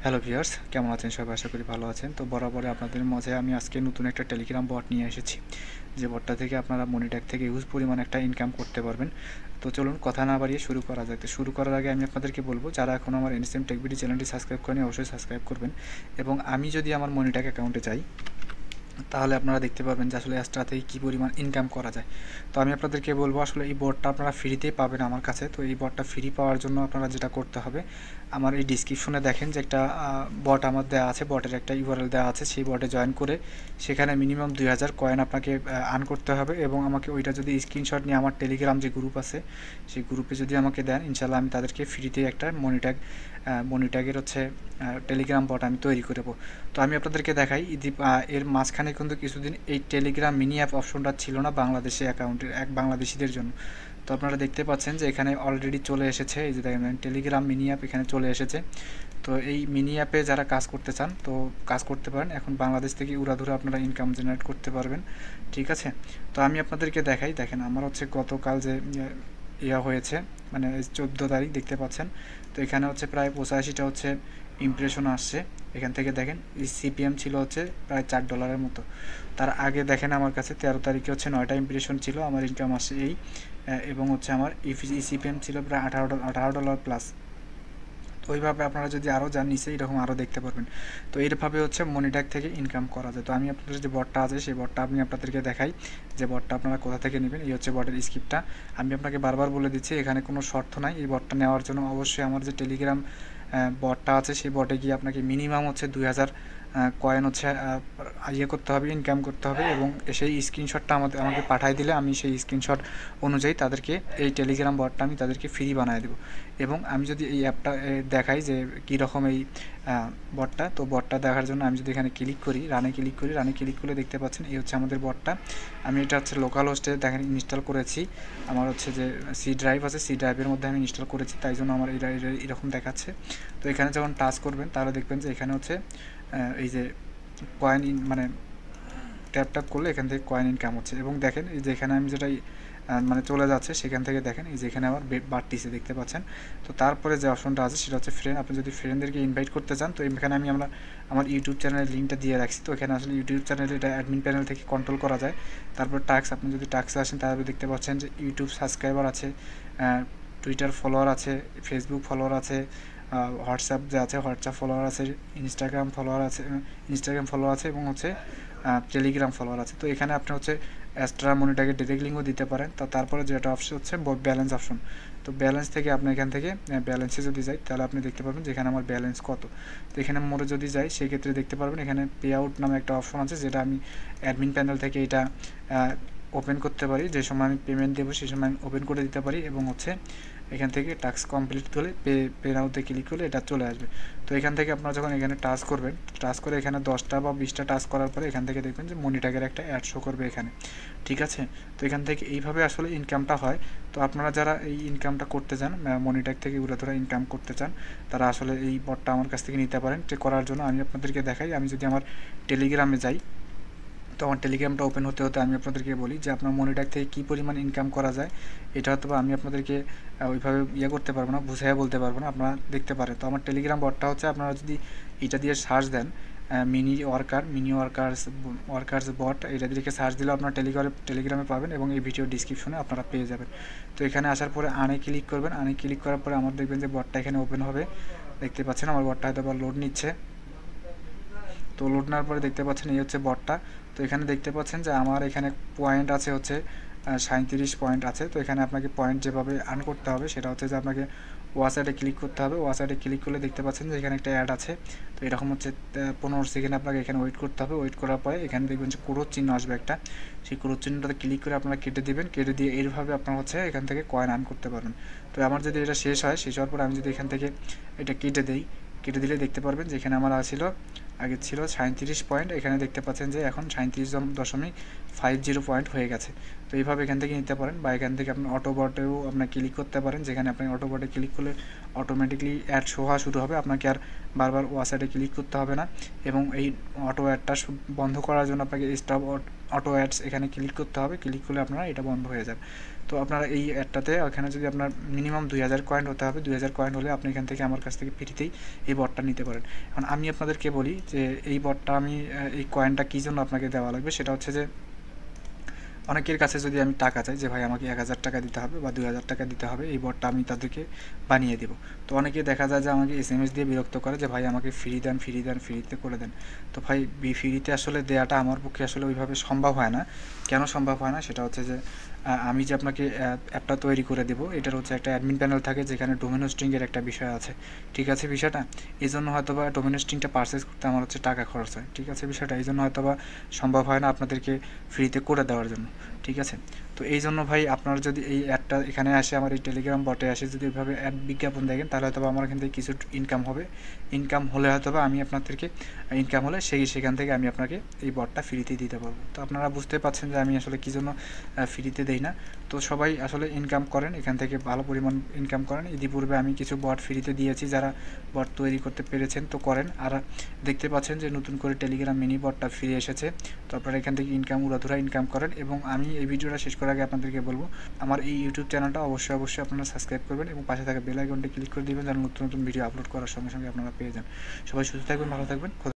Hello viewers, কেমন আছেন সবাই? আশা করি ভালো আছেন। তো বরাবরই আপনাদের মাঝে আমি আজকে নতুন একটা টেলিগ্রাম বট নিয়ে এসেছি। যে বটটা থেকে আপনারা মনিট্যাগ থেকে হিউজ পরিমাণ একটা ইনকাম করতে পারবেন। তো চলুন কথা না বাড়িয়ে শুরু করা যাক। তো শুরু করার আগে আমি আপনাদেরকে বলব, যারা এখনও আমার এনএসএম টেকবিডি চ্যানেলটি সাবস্ক্রাইব করেনি অবশ্যই সাবস্ক্রাইব করবেন। এবং আমি যদি আমার মনিট্যাগ অ্যাকাউন্টে যাই, তাহলে আপনারা দেখতে পারবেন যে আসলে এক্সট্রা থেকে কী পরিমাণ ইনকাম করা যায়। তো আমি আপনাদেরকে বলবো, আসলে এই বটটা আপনারা ফ্রিতেই পাবেন আমার কাছে। তো এই বটটা ফ্রি পাওয়ার জন্য আপনারা যেটা করতে হবে, আমার এই ডিসক্রিপশনে দেখেন যে একটা বট আমার দেওয়া আছে, বটের একটা ইউআরএল দেওয়া আছে। সেই বটে জয়েন করে সেখানে মিনিমাম 2000 কয়েন আপনাকে আর্ন করতে হবে, এবং আমাকে ওইটা যদি স্ক্রিনশট নিয়ে আমার টেলিগ্রাম যে গ্রুপ আছে সেই গ্রুপে যদি আমাকে দেন, ইনশাল্লাহ আমি তাদেরকে ফ্রিতে একটা মনিট্যাগের হচ্ছে টেলিগ্রাম বট আমি তৈরি করে দেবো। তো আমি আপনাদেরকে দেখাই, এর মাঝখানে কিন্তু কিছুদিন এই টেলিগ্রাম মিনি অ্যাপ অপশনটা ছিল না বাংলাদেশে অ্যাকাউন্টের বাংলাদেশিদের জন্য। তো আপনারা দেখতে পাচ্ছেন যে এখানে অলরেডি চলে এসেছে, এই যে দেখেন টেলিগ্রাম মিনি অ্যাপ এখানে চলে এসেছে। তো এই মিনি অ্যাপে যারা কাজ করতে চান তো কাজ করতে পারেন। এখন বাংলাদেশ থেকে উড়াধুরা আপনারা ইনকাম জেনারেট করতে পারবেন, ঠিক আছে। তো আমি আপনাদেরকে দেখাই, দেখেন আমার হচ্ছে গতকাল যে হয়েছে, মানে 14 তারিখ দেখতে পাচ্ছেন। তো এখানে হচ্ছে প্রায় 85টা হচ্ছে ইমপ্রেশন আসছে। এখান থেকে দেখেন সিপিএম ছিল হচ্ছে প্রায় $4 মতো। তার আগে দেখেন আমার কাছে 13 তারিখে হচ্ছে 9টা ইমপ্রেশন ছিল, আমার ইনকাম আসছে এই এবং হচ্ছে আমার সিপিএম ছিল প্রায় $18 প্লাস। তো ওইভাবে আপনারা যদি আরও যান নিচে, এরকম আরও দেখতে পারবেন। তো এইভাবে হচ্ছে মনিট্যাগ থেকে ইনকাম করা যায়। তো আমি আপনাদের যে বটটা আছে সেই বটটা আমি আপনাদেরকে দেখাই, যে বটটা আপনারা কোথা থেকে নেবেন। এই হচ্ছে বটের স্ক্রিপ্টটা। আমি আপনাকে বারবার বলে দিচ্ছি, এখানে কোনো শর্ত নাই। এই বটটা নেওয়ার জন্য অবশ্যই আমার যে টেলিগ্রাম বটটা আছে সেই বটে গিয়ে আপনাকে মিনিমাম হচ্ছে 2000 কয়েন হচ্ছে করতে হবে, ইনকাম করতে হবে, এবং সেই স্ক্রিনশটটা আমাকে পাঠিয়ে দিলে আমি সেই স্ক্রিনশট অনুযায়ী তাদেরকে এই টেলিগ্রাম বটটা আমি তাদেরকে ফ্রি বানিয়ে দেবো। এবং আমি যদি এই অ্যাপটা দেখাই যে কীরকম এই বটটা, তো বটটা দেখার জন্য আমি যদি এখানে ক্লিক করি, রানে ক্লিক করলে দেখতে পাচ্ছেন এই হচ্ছে আমাদের বটটা। আমি এটা হচ্ছে লোকাল হোস্টে দেখেন ইনস্টল করেছি। আমার হচ্ছে যে সি ড্রাইভ আছে, সি ড্রাইভের মধ্যে আমি ইনস্টল করেছি, তাই জন্য আমার এরকম দেখাচ্ছে। তো এখানে যখন টাচ করবেন তাহলে দেখবেন যে এখানে হচ্ছে এই যে কয়েন মানে ট্যাপ করলে এখান থেকে কয়েন ইনকাম হচ্ছে। এবং দেখেন এই যে এখানে আমি যেটা মানে চলে যাচ্ছে, সেখান থেকে দেখেন এই যে এখানে আবার বাড়তিছে দেখতে পাচ্ছেন। তো তারপরে যে অপশনটা আছে সেটা হচ্ছে ফ্রেন্ড। আপনি যদি ফ্রেন্ডদেরকে ইনভাইট করতে চান, তো এখানে আমি আমার ইউটিউব চ্যানেলের লিঙ্কটা দিয়ে রাখছি। তো এখানে আসলে ইউটিউব চ্যানেল এটা অ্যাডমিন প্যানেল থেকে কন্ট্রোল করা যায়। তারপর টাস্ক, আপনি যদি টাস্কে আসেন তাহলে দেখতে পাচ্ছেন যে ইউটিউব সাবস্ক্রাইবার আছে, টুইটার ফলোয়ার আছে, ফেসবুক ফলোয়ার আছে, হোয়াটসঅ্যাপ যে আছে হোয়াটসঅ্যাপ ফলোয়ার আছে, ইনস্টাগ্রাম ফলোয়ার আছে এবং হচ্ছে টেলিগ্রাম ফলোয়ার আছে। তো এখানে আপনি হচ্ছে এক্সট্রা মনিটাকে ডিরেক্ট লিঙ্কও দিতে পারেন। তো তারপরে যেটা অপশন হচ্ছে ব্যালেন্স অপশন। তো ব্যালেন্স থেকে আপনি এখান থেকে ব্যালেন্সে যদি যাই তাহলে আপনি দেখতে পারবেন যে এখানে আমার ব্যালেন্স কত। তো এখানে মোড়ে যদি যাই সেই ক্ষেত্রে দেখতে পারবেন এখানে পে আউট নামে একটা অপশন আছে, যেটা আমি অ্যাডমিন প্যানেল থেকে এটা ওপেন করতে পারি। যে সময় আমি পেমেন্ট দেবো সেই সময় আমি ওপেন করে দিতে পারি, এবং হচ্ছে এখান থেকে টাস্ক কমপ্লিট হলে পে নাওতে ক্লিক করলে এটা চলে আসবে। তো এখান থেকে আপনারা যখন এখানে টাচ করবেন, টাচ করে এখানে 10টা বা 20টা টাচ করার পরে এখান থেকে দেখবেন যে মনিট্যাগের একটা অ্যাড শো করবে এখানে, ঠিক আছে। তো এখান থেকে এইভাবে আসলে ইনকামটা হয়। তো আপনারা যারা এই ইনকামটা করতে চান, মনিট্যাগ থেকে উড়াধুরা ইনকাম করতে চান, তারা আসলে এই বটটা আমার কাছ থেকে নিতে পারেন। করার জন্য আমি আপনাদেরকে দেখাই, আমি যদি আমার টেলিগ্রামে যাই, তো আমার টেলিগ্রামটা ওপেন হতে আমি আপনাদেরকে বলি যে আপনার মনিট্যাগ থেকে কী পরিমাণ ইনকাম করা যায়। এটা হয়তো আমি আপনাদেরকে ওইভাবে করতে পারবো না, বুঝাইয়া বলতে পারবো না, আপনারা দেখতে পারেন। তো আমার টেলিগ্রাম বটটা হচ্ছে, আপনারা যদি এটা দিয়ে সার্চ দেন মিনি ওয়ার্কার্স বট, এটা দিকে সার্চ দিলে আপনার টেলিগ্রামে পাবেন, এবং এই ভিডিও ডিসক্রিপশনে আপনারা পেয়ে যাবেন। তো এখানে আসার পরে আনে ক্লিক করবেন। আনে ক্লিক করার পরে আমার দেখবেন যে বটটা এখানে ওপেন হবে। দেখতে পাচ্ছেন আমার বটটা হয়তো আবার লোড নিচ্ছে। তো লোড নেওয়ার পরে দেখতে পাচ্ছেন এই হচ্ছে বটটা। তো এখানে দেখতে পাচ্ছেন যে আমার এখানে পয়েন্ট আছে হচ্ছে 37 পয়েন্ট আছে। তো এখানে আপনাকে পয়েন্ট যেভাবে আর্ন করতে হবে সেটা হচ্ছে যে আপনাকে ওয়াসাইডে ক্লিক করতে হবে। ওয়াসাইডে ক্লিক করলে দেখতে পাচ্ছেন যে এখানে একটা অ্যাড আছে। তো এরকম হচ্ছে 15 সেকেন্ড আপনাকে এখানে ওয়েট করতে হবে। ওয়েট করার পরে এখানে দেখবেন যে ক্রোশ চিহ্ন আসবে একটা, সেই ক্রোশ চিহ্নটাতে ক্লিক করে আপনারা কেটে দেবেন। কেটে দিয়ে এইভাবে আপনারা হচ্ছে এখান থেকে কয়েন আর্ন করতে পারবেন। তো আমার যদি এটা শেষ হওয়ার পর আমি যদি এখান থেকে এটা কেটে দিলে দেখতে পারবেন যে এখানে আমার আগে ছিল 37 পয়েন্ট, এখানে দেখতে পাচ্ছেন যে এখন 37.50 পয়েন্ট হয়ে গেছে। তো এইভাবে এখান থেকে নিতে পারেন, বা এখান থেকে আপনি অটোবটেও আপনার ক্লিক করতে পারেন, যেখানে আপনি অটোবটে ক্লিক করলে অটোমেটিকলি অ্যাড শো হওয়া শুরু হবে, আপনাকে আর বারবার ওয়াসাইডে ক্লিক করতে হবে না। এবং এই অটো অ্যাডটা বন্ধ করার জন্য আপনাকে স্টপ অটো অ্যাডস এখানে ক্লিক করতে হবে। ক্লিক করলে আপনারা এটা বন্ধ হয়ে যাবে। তো তো আপনারা এই অ্যাডটাতে এখানে যদি আপনার মিনিমাম 2000 কয়েন হতে হবে, 2000 কয়েন হলে আপনি এখান থেকে আমার কাছ থেকে ফ্রিতেই এই বটটা নিতে পারেন। এখন আমি আপনাদেরকে বলি যে এই বটটা আমি এই কয়েনটা কী জন্য আপনাকে দেওয়া লাগবে, সেটা হচ্ছে যে অনেকের কাছে যদি আমি টাকা চাই যে ভাই আমাকে 1000 টাকা দিতে হবে বা 2000 টাকা দিতে হবে, এই বটটা আমি তাদেরকে বানিয়ে দেবো। তো অনেকে দেখা যায় যে আমাকে SMS দিয়ে বিরক্ত করে যে ভাই আমাকে ফ্রি দেন, ফ্রি দেন, ফ্রিতে করে দেন। তো ভাই ফ্রিতে আসলে দেওয়াটা আমার পক্ষে আসলে ওইভাবে সম্ভব হয় না। কেন সম্ভব হয় না, সেটা হচ্ছে যে আমি যে আপনাকে অ্যাপটা তৈরি করে দেবো, এটার হচ্ছে একটা অ্যাডমিন প্যানেল থাকে যেখানে ডোমেন হোস্টিংয়ের একটা বিষয় আছে, ঠিক আছে বিষয়টা। এই জন্য হয়তো বা ডোমেন হোস্টিংটা পারচেস করতে আমার হচ্ছে টাকা খরচ হয়, ঠিক আছে বিষয়টা। এই জন্য হয়তো বা সম্ভব হয় না আপনাদেরকে ফ্রিতে করে দেওয়ার জন্য, ঠিক আছে। তো এই জন্য ভাই আপনারা যদি এই অ্যাডটা এখানে আসে, আমার এই টেলিগ্রাম বটে আসে যদি এভাবে অ্যাড বিজ্ঞাপন দেখেন, তাহলে হয়তো আমার এখান থেকে কিছু ইনকাম হবে। ইনকাম হলে হয়তো বা আমি আপনাদেরকে ইনকাম হলে সেখান থেকে আমি আপনাকে এই বটটা ফ্রিতে দিতে পারবো। তো আপনারা বুঝতে পারছেন যে আমি আসলে কী জন্য ফ্রিতে দেই না। তো সবাই আসলে ইনকাম করেন, এখান থেকে ভালো পরিমাণ ইনকাম করেন। ইতিপূর্বে আমি কিছু বট ফ্রিতে দিয়েছি, যারা বট তৈরি করতে পেরেছেন তো করেন। আর দেখতে পাচ্ছেন যে নতুন করে টেলিগ্রাম মিনি বটটা ফিরে এসেছে। তো আপনারা এখান থেকে উড়াধুরা ইনকাম করেন। এবং আমি এই ভিডিওটা শেষ করার আগে আপনাদেরকে বলবো, আমার এই ইউটিউব চ্যানেলটা অবশ্যই আপনারা সাবস্ক্রাইব করবেন এবং পাশে থাকা বেল আইকনটি ক্লিক করে দিবেন, যেন নতুন নতুন ভিডিও আপলোড করার সঙ্গে সঙ্গে আপনারা পেয়ে যান। সবাই সুস্থ থাকবেন, ভালো থাকবেন।